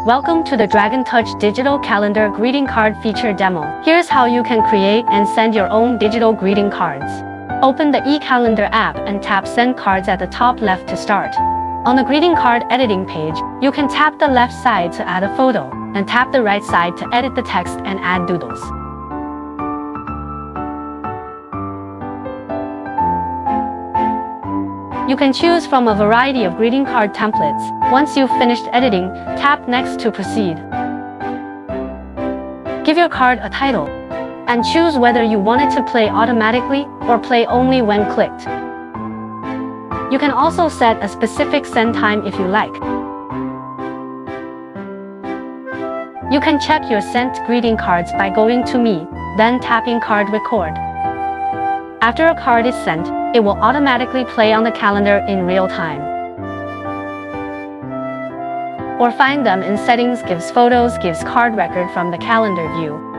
Welcome to the Dragon Touch Digital Calendar Greeting Card Feature Demo. Here's how you can create and send your own digital greeting cards. Open the eCalendar app and tap Send Cards at the top left to start. On the greeting card editing page, you can tap the left side to add a photo, and tap the right side to edit the text and add doodles. You can choose from a variety of greeting card templates. Once you've finished editing, tap Next to proceed. Give your card a title, and choose whether you want it to play automatically or play only when clicked. You can also set a specific send time if you like. You can check your sent greeting cards by going to Me, then tapping Card Record. After a card is sent, it will automatically play on the calendar in real time. Or find them in Settings, gives Photos, gives Card Record from the calendar view.